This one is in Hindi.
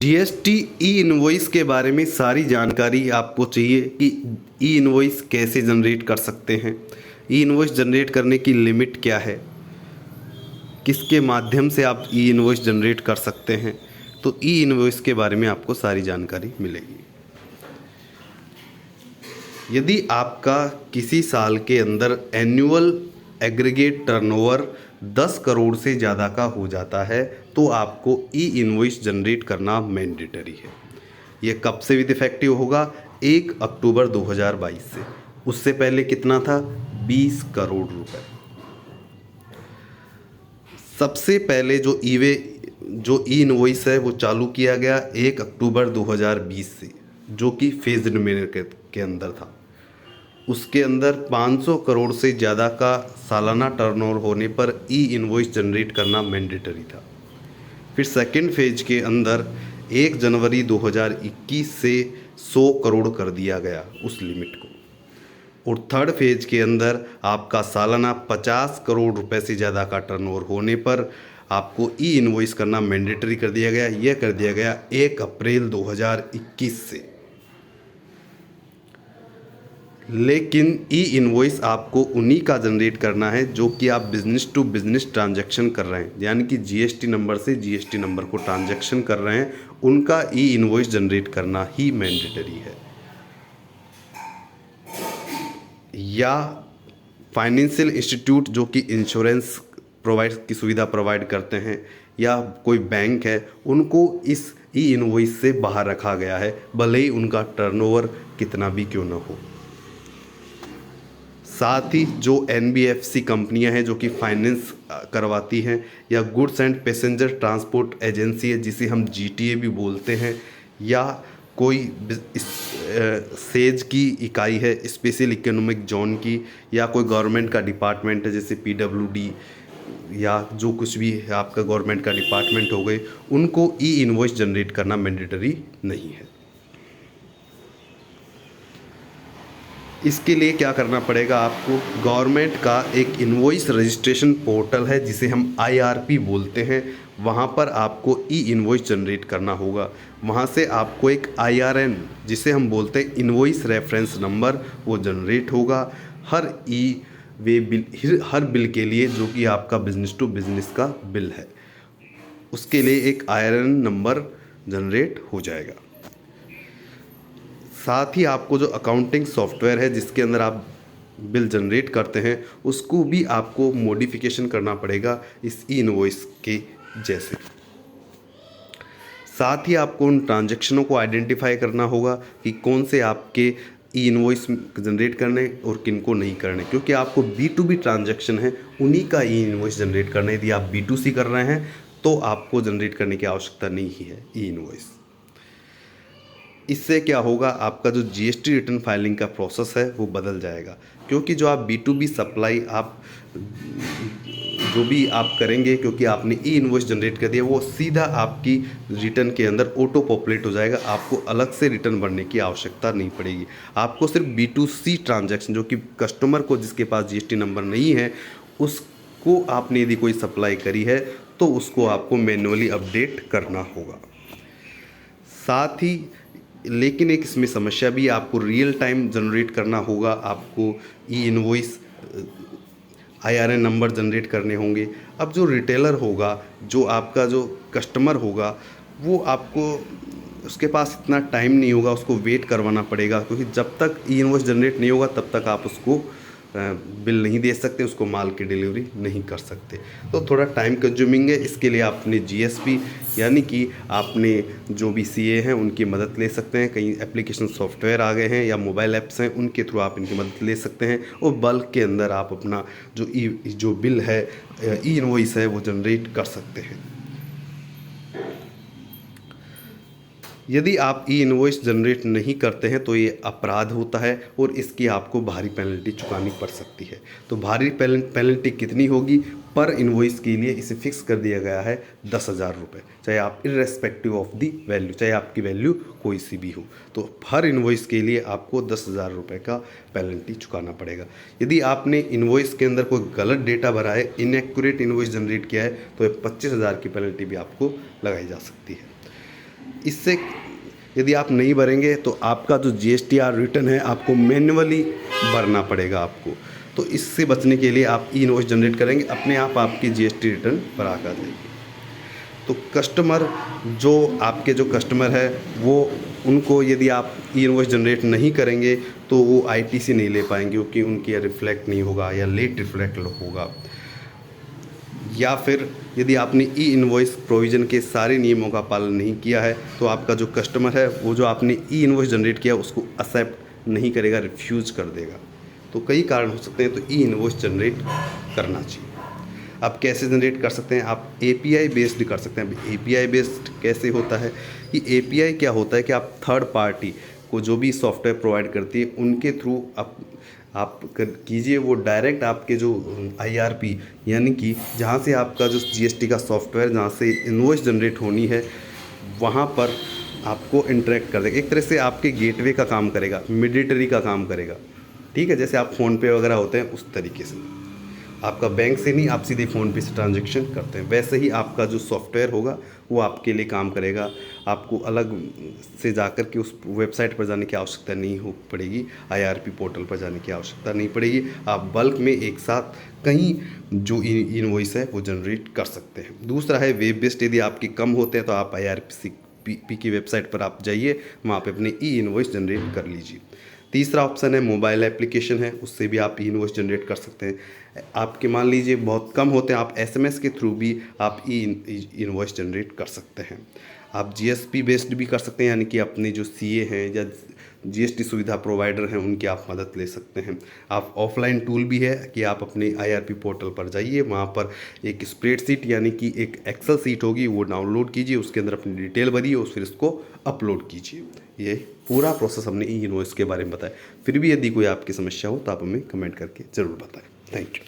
जीएसटी ई इनवॉइस के बारे में सारी जानकारी आपको चाहिए कि ई इनवॉइस कैसे जनरेट कर सकते हैं, ई इनवॉइस जनरेट करने की लिमिट क्या है, किसके माध्यम से आप ई इनवॉइस जनरेट कर सकते हैं। तो ई इनवॉइस के बारे में आपको सारी जानकारी मिलेगी। यदि आपका किसी साल के अंदर एनुअल एग्रीगेट टर्नओवर 10 करोड़ से ज़्यादा का हो जाता है तो आपको ई इनवॉइस जनरेट करना मैंडेटरी है। ये कब से विद इफेक्टिव होगा? 1 अक्टूबर 2022 से। उससे पहले कितना था? 20 करोड़ रुपए। सबसे पहले जो ई इनवॉइस है वो चालू किया गया 1 अक्टूबर 2020 से, जो कि फेज्ड मैनर के अंदर था। उसके अंदर 500 करोड़ से ज़्यादा का सालाना टर्नओवर होने पर ई इनवॉइस जनरेट करना मैंडेटरी था। फिर सेकेंड फेज के अंदर 1 जनवरी 2021 से 100 करोड़ कर दिया गया उस लिमिट को। और थर्ड फेज के अंदर आपका सालाना 50 करोड़ रुपए से ज़्यादा का टर्नओवर होने पर आपको ई इनवॉइस करना मैंडेटरी कर दिया गया। यह कर दिया गया 1 अप्रैल 2021 से। लेकिन ई इनवॉइस आपको उन्हीं का जनरेट करना है जो कि आप बिजनेस टू बिजनेस ट्रांजैक्शन कर रहे हैं, यानी कि जीएसटी नंबर से जीएसटी नंबर को ट्रांजैक्शन कर रहे हैं, उनका ई इनवॉइस जनरेट करना ही मैंडेटरी है। या फाइनेंशियल इंस्टीट्यूट जो कि इंश्योरेंस की सुविधा प्रोवाइड करते हैं, या कोई बैंक है, उनको इस ई इनवॉइस से बाहर रखा गया है, भले ही उनका टर्नओवर कितना भी क्यों ना हो। साथ ही जो एनबीएफसी कंपनियां हैं जो कि फाइनेंस करवाती हैं, या goods and passenger transport agency है जिसे हम जीटीए भी बोलते हैं, या कोई सेज की इकाई है स्पेशल इकोनॉमिक जोन की, या कोई गवर्नमेंट का डिपार्टमेंट है जैसे पीडब्ल्यूडी, या जो कुछ भी है आपका गवर्नमेंट का डिपार्टमेंट हो गए, उनको ई इनवॉइस जनरेट करना मैंडेटरी नहीं है। इसके लिए क्या करना पड़ेगा आपको? गवर्नमेंट का एक इनवॉइस रजिस्ट्रेशन पोर्टल है जिसे हम आईआरपी बोलते हैं, वहाँ पर आपको ई इनवॉइस जनरेट करना होगा। वहाँ से आपको एक आईआरएन जिसे हम बोलते हैं इनवॉइस रेफरेंस नंबर, वो जनरेट होगा हर हर बिल के लिए जो कि आपका बिजनेस टू बिजनेस का बिल है, उसके लिए एक आईआरएन नंबर जनरेट हो जाएगा। साथ ही आपको जो अकाउंटिंग सॉफ्टवेयर है जिसके अंदर आप बिल जनरेट करते हैं, उसको भी आपको मॉडिफिकेशन करना पड़ेगा इस ई इनवॉइस के जैसे। साथ ही आपको उन ट्रांजैक्शनों को आइडेंटिफाई करना होगा कि कौन से आपके ई इनवॉइस जनरेट करने और किन को नहीं करने, क्योंकि आपको B2B ट्रांजैक्शन है उन्हीं का ई इनवॉइस जनरेट करना है। यदि आप B2C कर रहे हैं तो आपको जनरेट करने की आवश्यकता नहीं है ई इनवॉइस। इससे क्या होगा, आपका जो जीएसटी रिटर्न फाइलिंग का प्रोसेस है वो बदल जाएगा, क्योंकि जो आप B2B सप्लाई आप जो भी आप करेंगे, क्योंकि आपने ई इनवॉइस जनरेट कर दिया, वो सीधा आपकी रिटर्न के अंदर ऑटो पॉपुलेट हो जाएगा। आपको अलग से रिटर्न भरने की आवश्यकता नहीं पड़ेगी। आपको सिर्फ B2C ट्रांजैक्शन जो कि कस्टमर को जिसके पास जीएसटी नंबर नहीं है, उसको आपने यदि कोई सप्लाई करी है तो उसको आपको मैन्युअली अपडेट करना होगा। साथ ही लेकिन एक इसमें समस्या भी, आपको रियल टाइम जनरेट करना होगा, आपको ई इनवॉइस आईआरएन नंबर जनरेट करने होंगे। अब जो रिटेलर होगा, जो आपका जो कस्टमर होगा, वो आपको उसके पास इतना टाइम नहीं होगा, उसको वेट करवाना पड़ेगा, क्योंकि जब तक ई इनवॉइस जनरेट नहीं होगा तब तक आप उसको बिल नहीं दे सकते, उसको माल की डिलीवरी नहीं कर सकते। तो थोड़ा टाइम कंज्यूमिंग है। इसके लिए आपने जीएसपी यानी कि आपने जो भी सीए हैं उनकी मदद ले सकते हैं। कई एप्लीकेशन सॉफ्टवेयर आ गए हैं या मोबाइल ऐप्स हैं, उनके थ्रू आप इनकी मदद ले सकते हैं और बल्क के अंदर आप अपना जो बिल है, ई इनवॉइस है, वो जनरेट कर सकते हैं। यदि आप ई इनवॉइस जनरेट नहीं करते हैं तो ये अपराध होता है और इसकी आपको भारी पेनल्टी चुकानी पड़ सकती है। तो भारी पेनल्टी कितनी होगी? पर इनवॉइस के लिए इसे फिक्स कर दिया गया है 10,000 रुपये, चाहे आप इर्रेस्पेक्टिव ऑफ दी वैल्यू, चाहे आपकी वैल्यू कोई सी भी हो, तो हर इनवॉइस के लिए आपको 10,000 रुपये का पेनल्टी चुकाना पड़ेगा। यदि आपने इनवॉइस के अंदर कोई गलत डेटा भरा है, इनएक्यूरेट इनवॉइस जनरेट किया है, तो 25,000 की पेनल्टी भी आपको लगाई जा सकती है। इससे यदि आप नहीं भरेंगे तो आपका जो GSTR रिटर्न है आपको मैन्युअली भरना पड़ेगा आपको। तो इससे बचने के लिए आप ई इनवॉइस जनरेट करेंगे, अपने आप आपकी GST रिटर्न भरा कर देगी। तो कस्टमर जो आपके जो कस्टमर है वो उनको यदि आप ई इनवॉइस जनरेट नहीं करेंगे तो वो ITC नहीं ले पाएंगे, क्योंकि उनकी रिफ्लेक्ट नहीं होगा या लेट रिफ्लेक्ट होगा। या फिर यदि आपने ई इनवॉइस प्रोविज़न के सारे नियमों का पालन नहीं किया है तो आपका जो कस्टमर है वो जो आपने ई इनवॉइस जनरेट किया उसको एक्सेप्ट नहीं करेगा, रिफ्यूज़ कर देगा। तो कई कारण हो सकते हैं, तो ई इनवॉइस जनरेट करना चाहिए। आप कैसे जनरेट कर सकते हैं? आप API बेस्ड कर सकते हैं। अब API बेस्ड कैसे होता है कि API क्या होता है कि आप थर्ड पार्टी को जो भी सॉफ्टवेयर प्रोवाइड करती है उनके थ्रू आप कीजिए, वो डायरेक्ट आपके जो IRP यानी कि जहाँ से आपका जो GST का सॉफ्टवेयर जहाँ से इनवॉइस जनरेट होनी है वहाँ पर आपको इंटरेक्ट कर देगा। एक तरह से आपके गेटवे का काम करेगा, मिडिएटरी का काम करेगा, ठीक है। जैसे आप फ़ोनपे वगैरह होते हैं उस तरीके से, आपका बैंक से नहीं, आप सीधे फ़ोनपे से ट्रांजैक्शन करते हैं, वैसे ही आपका जो सॉफ्टवेयर होगा वो आपके लिए काम करेगा। आपको अलग से जाकर के उस वेबसाइट पर जाने की आवश्यकता नहीं हो पड़ेगी, IRP पोर्टल पर जाने की आवश्यकता नहीं पड़ेगी। आप बल्क में एक साथ कहीं जो इनवॉइस है वो जनरेट कर सकते हैं। दूसरा है वेब बेस्ड। यदि आपके कम होते हैं तो आप IRP की वेबसाइट पर आप जाइए, वहाँ पे अपने ई इनवॉइस जनरेट कर लीजिए। तीसरा ऑप्शन है मोबाइल एप्लीकेशन है, उससे भी आप ई इनवॉइस जनरेट कर सकते हैं। आपके मान लीजिए बहुत कम होते हैं, आप SMS के थ्रू भी आप ई इनवॉइस जनरेट कर सकते हैं। आप GSP बेस्ड भी कर सकते हैं, यानी कि अपने जो CA हैं या GST सुविधा प्रोवाइडर हैं उनकी आप मदद ले सकते हैं। आप ऑफलाइन टूल भी है कि आप अपने IRP पोर्टल पर जाइए, वहाँ पर एक स्प्रेडशीट यानी कि एक एक्सेल सीट होगी, वो डाउनलोड कीजिए, उसके अंदर अपनी डिटेल भरिए और फिर इसको अपलोड कीजिए। ये पूरा प्रोसेस हमने ई इनवॉइस के बारे में बताया। फिर भी यदि कोई आपकी समस्या हो तो आप हमें कमेंट करके ज़रूर बताएं। Thank you.